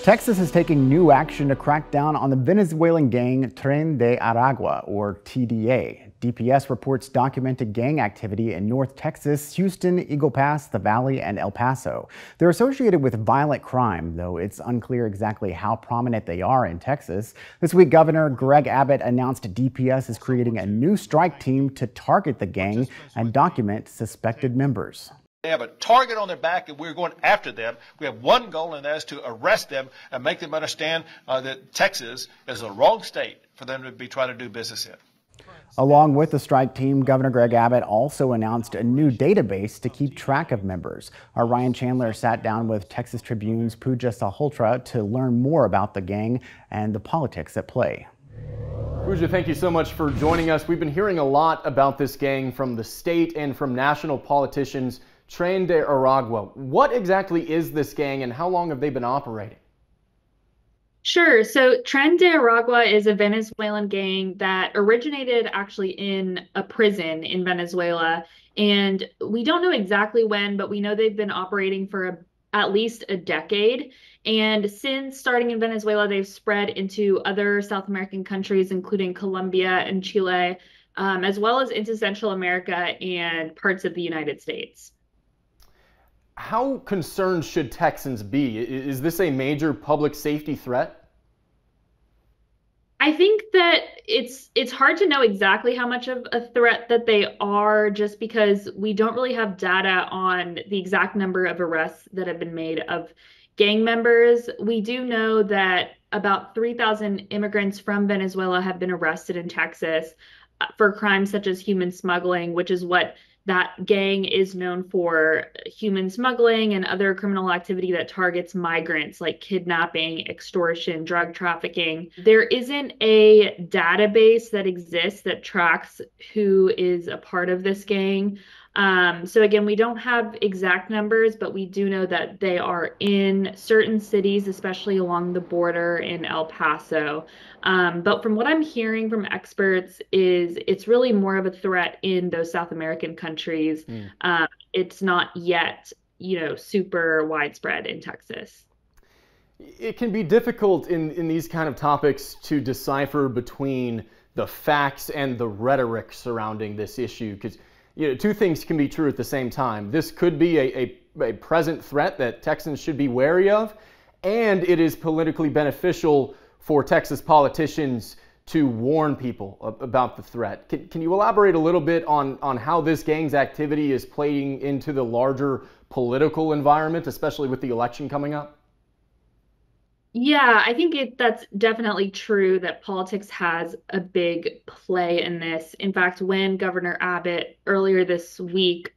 Texas is taking new action to crack down on the Venezuelan gang Tren de Aragua, or TDA. DPS reports documented gang activity in North Texas, Houston, Eagle Pass, the Valley, and El Paso. They're associated with violent crime, though it's unclear exactly how prominent they are in Texas. This week, Governor Greg Abbott announced DPS is creating a new strike team to target the gang and document suspected members. They have a target on their back, and we're going after them. We have one goal, and that is to arrest them and make them understand that Texas is the wrong state for them to be trying to do business in. Along with the strike team, Governor Greg Abbott also announced a new database to keep track of members. Our Ryan Chandler sat down with Texas Tribune's Pooja Salhotra to learn more about the gang and the politics at play. Pooja, thank you so much for joining us. We've been hearing a lot about this gang from the state and from national politicians. Tren de Aragua, what exactly is this gang and how long have they been operating? Sure. So Tren de Aragua is a Venezuelan gang that originated actually in a prison in Venezuela. And we don't know exactly when, but we know they've been operating for at least a decade. And since starting in Venezuela, they've spread into other South American countries, including Colombia and Chile, as well as into Central America and parts of the United States. How concerned should Texans be? Is this a major public safety threat? I think that it's hard to know exactly how much of a threat that they are, just because we don't really have data on the exact number of arrests that have been made of gang members. We do know that about 3,000 immigrants from Venezuela have been arrested in Texas for crimes such as human smuggling, which is what that gang is known for: human smuggling and other criminal activity that targets migrants, like kidnapping, extortion, drug trafficking. There isn't a database that exists that tracks who is a part of this gang. So again, we don't have exact numbers, but we do know that they are in certain cities, especially along the border in El Paso. But from what I'm hearing from experts is it's really more of a threat in those South American countries. It's not yet, super widespread in Texas. It can be difficult in these kind of topics to decipher between the facts and the rhetoric surrounding this issue, because two things can be true at the same time. This could be a present threat that Texans should be wary of, and it is politically beneficial for Texas politicians to warn people about the threat. Can you elaborate a little bit on how this gang's activity is playing into the larger political environment, especially with the election coming up? Yeah, I think that's definitely true that politics has a big play in this. In fact, when Governor Abbott earlier this week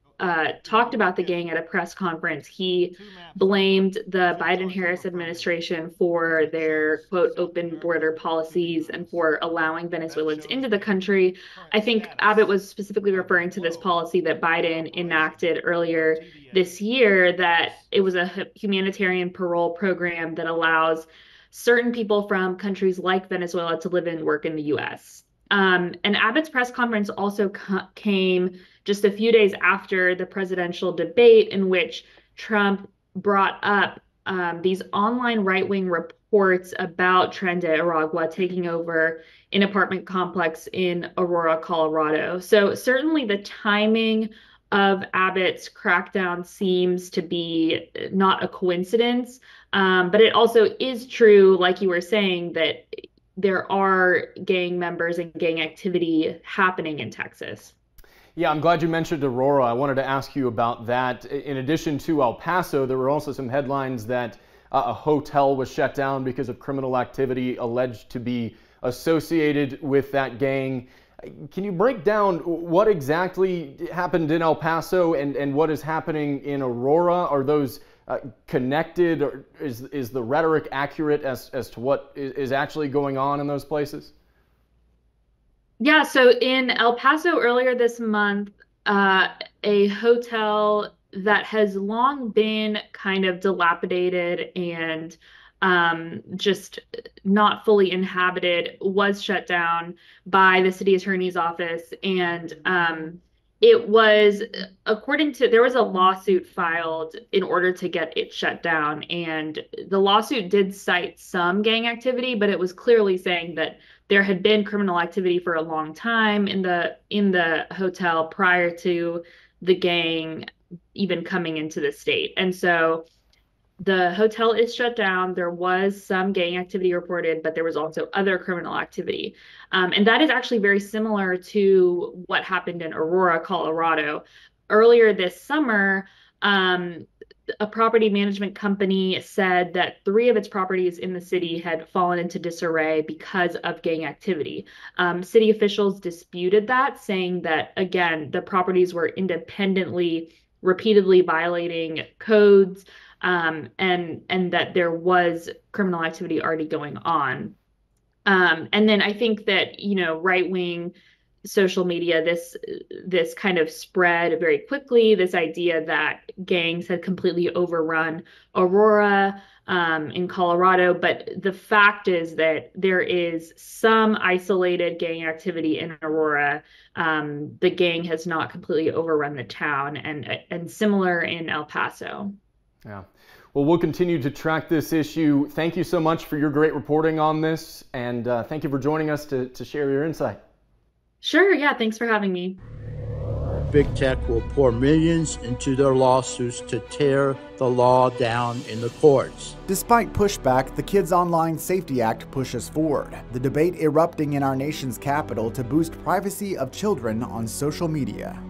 talked about the gang at a press conference, he blamed the Biden-Harris administration for their, quote, open border policies and for allowing Venezuelans into the country. I think Abbott was specifically referring to this policy that Biden enacted earlier this year, that it was a humanitarian parole program that allows certain people from countries like Venezuela to live and work in the U.S. And Abbott's press conference also came just a few days after the presidential debate, in which Trump brought up these online right-wing reports about Tren de Aragua taking over an apartment complex in Aurora, Colorado. So certainly the timing of Abbott's crackdown seems to be not a coincidence, but it also is true, like you were saying, that there are gang members and gang activity happening in Texas. Yeah, I'm glad you mentioned Aurora. I wanted to ask you about that. In addition to El Paso, there were also some headlines that a hotel was shut down because of criminal activity alleged to be associated with that gang. Can you break down what exactly happened in El Paso and what is happening in Aurora? Are those connected, or is the rhetoric accurate as to what is actually going on in those places? Yeah, so in El Paso earlier this month, a hotel that has long been kind of dilapidated and just not fully inhabited was shut down by the city attorney's office. And It was, there was a lawsuit filed in order to get it shut down, and the lawsuit did cite some gang activity, but it was clearly saying that there had been criminal activity for a long time in the hotel prior to the gang even coming into the state. And so the hotel is shut down. There was some gang activity reported, but there was also other criminal activity. And that is actually very similar to what happened in Aurora, Colorado. Earlier this summer, a property management company said that 3 of its properties in the city had fallen into disarray because of gang activity. City officials disputed that, saying that, again, the properties were independently, repeatedly violating codes, and that there was criminal activity already going on. And then I think that, right-wing social media, this kind of spread very quickly, this idea that gangs had completely overrun Aurora in Colorado. But the fact is that there is some isolated gang activity in Aurora. The gang has not completely overrun the town, and similar in El Paso. Yeah. Well, we'll continue to track this issue. Thank you so much for your great reporting on this, and thank you for joining us to share your insight. Sure, yeah, thanks for having me. Big Tech will pour millions into their lawsuits to tear the law down in the courts. Despite pushback, the Kids Online Safety Act pushes forward, the debate erupting in our nation's capital to boost privacy of children on social media.